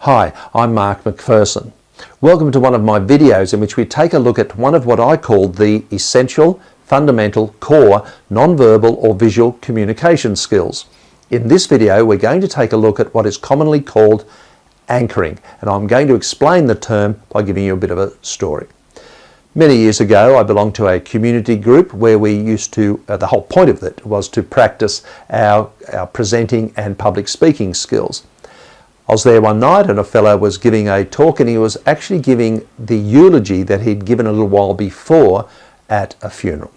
Hi, I'm Mark McPherson. Welcome to one of my videos in which we take a look at one of what I call the essential, fundamental, core, non-verbal or visual communication skills. In this video, we're going to take a look at what is commonly called anchoring, and I'm going to explain the term by giving you a bit of a story. Many years ago, I belonged to a community group where we used to, the whole point of it was to practice our presenting and public speaking skills. I was there one night and a fellow was giving a talk, and he was actually giving the eulogy that he'd given a little while before at a funeral.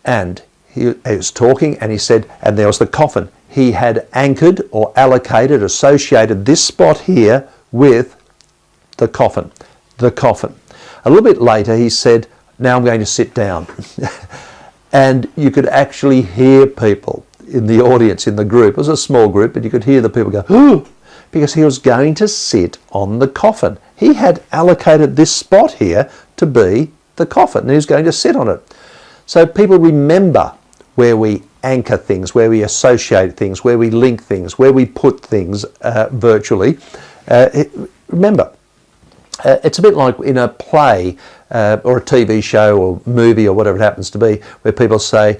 And he was talking and he said, and there was the coffin. He had anchored or allocated, associated this spot here with the coffin. The coffin. A little bit later he said, now I'm going to sit down. And you could actually hear people in the audience, in the group. It was a small group, but you could hear the people go, ooh, because he was going to sit on the coffin. He had allocated this spot here to be the coffin, and he was going to sit on it. So people remember where we anchor things, where we associate things, where we link things, where we put things virtually. Remember, it's a bit like in a play or a TV show or movie or whatever it happens to be, where people say,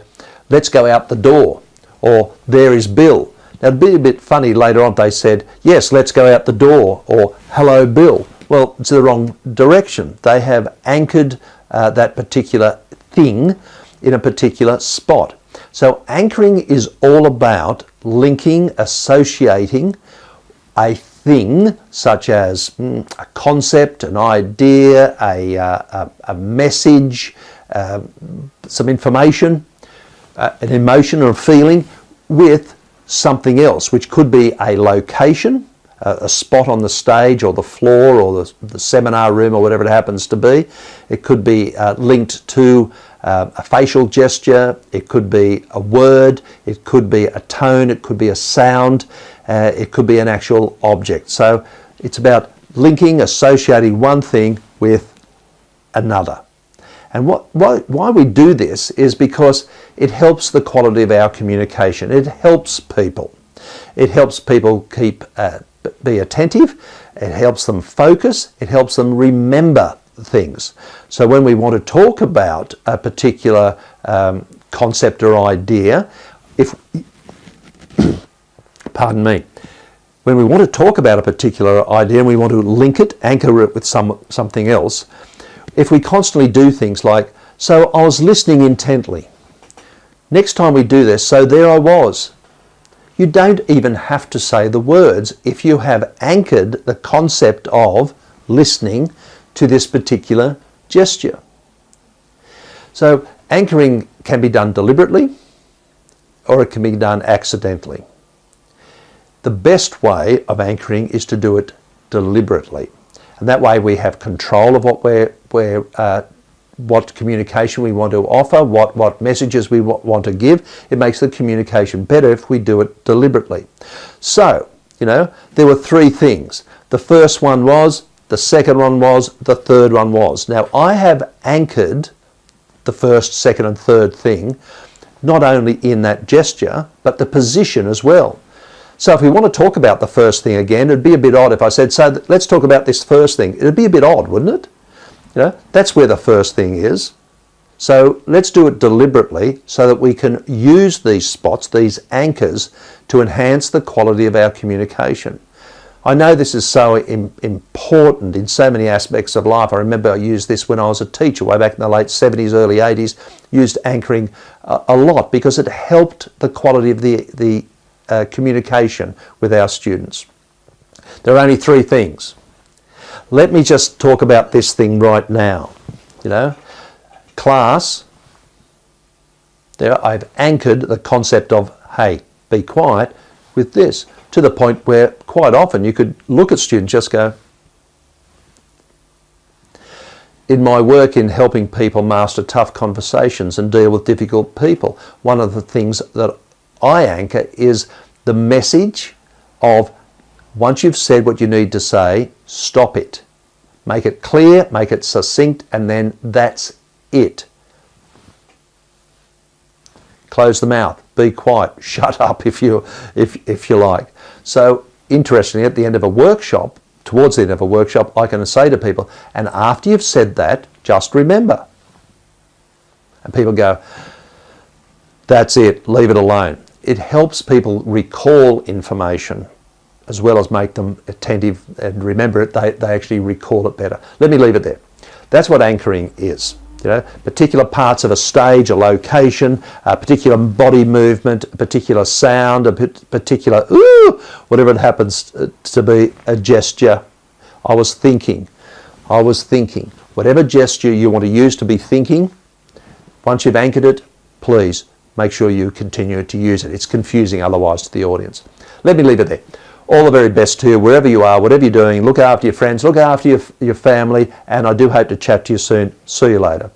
let's go out the door, or there is Bill. Now, it'd be a bit funny later on if they said, yes, let's go out the door, or hello, Bill. Well, it's the wrong direction. They have anchored that particular thing in a particular spot. So anchoring is all about linking, associating a thing such as a concept, an idea, a message, some information, an emotion or a feeling with something else, which could be a location, a spot on the stage or the floor or the seminar room or whatever it happens to be. It could be linked to a facial gesture, it could be a word, it could be a tone, it could be a sound, it could be an actual object. So it's about linking, associating one thing with another. And why we do this is because it helps the quality of our communication. It helps people. It helps people be attentive. It helps them focus. It helps them remember things. So when we want to talk about a particular concept or idea, pardon me, when we want to talk about a particular idea and we want to link it, anchor it with something else, if we constantly do things like, so I was listening intently. Next time we do this, so there I was. You don't even have to say the words if you have anchored the concept of listening to this particular gesture. So anchoring can be done deliberately or it can be done accidentally. The best way of anchoring is to do it deliberately. And that way we have control of what communication we want to offer, what messages we want to give. It makes the communication better if we do it deliberately. So, there were three things. The first one was, the second one was, the third one was. Now, I have anchored the first, second and third thing, not only in that gesture, but the position as well. So if we want to talk about the first thing again, it'd be a bit odd if I said, so let's talk about this first thing. It'd be a bit odd, wouldn't it? That's where the first thing is. So let's do it deliberately so that we can use these spots, these anchors, to enhance the quality of our communication. I know this is so important in so many aspects of life. I remember I used this when I was a teacher way back in the late 70s, early 80s, used anchoring a lot because it helped the quality of the communication with our students. There are only three things. Let me just talk about this thing right now. Class, there I've anchored the concept of, hey, be quiet with this, to the point where quite often you could look at students just go. In my work in helping people master tough conversations and deal with difficult people, one of the things that I anchor is the message of, once you've said what you need to say, stop it. Make it clear, make it succinct, and then that's it. Close the mouth, be quiet, shut up if you like. So interestingly, at the end of a workshop, towards the end of a workshop, I can say to people, and after you've said that, just remember. And people go, that's it, leave it alone. It helps people recall information as well as make them attentive and remember it. They actually recall it better. Let me leave it there. That's what anchoring is. You know, particular parts of a stage, a location, a particular body movement, a particular sound, a particular, whatever it happens to be, a gesture. I was thinking. Whatever gesture you want to use to be thinking, once you've anchored it, please make sure you continue to use it. It's confusing otherwise to the audience. Let me leave it there. All the very best to you, wherever you are, whatever you're doing. Look after your friends, look after your family, and I do hope to chat to you soon. See you later.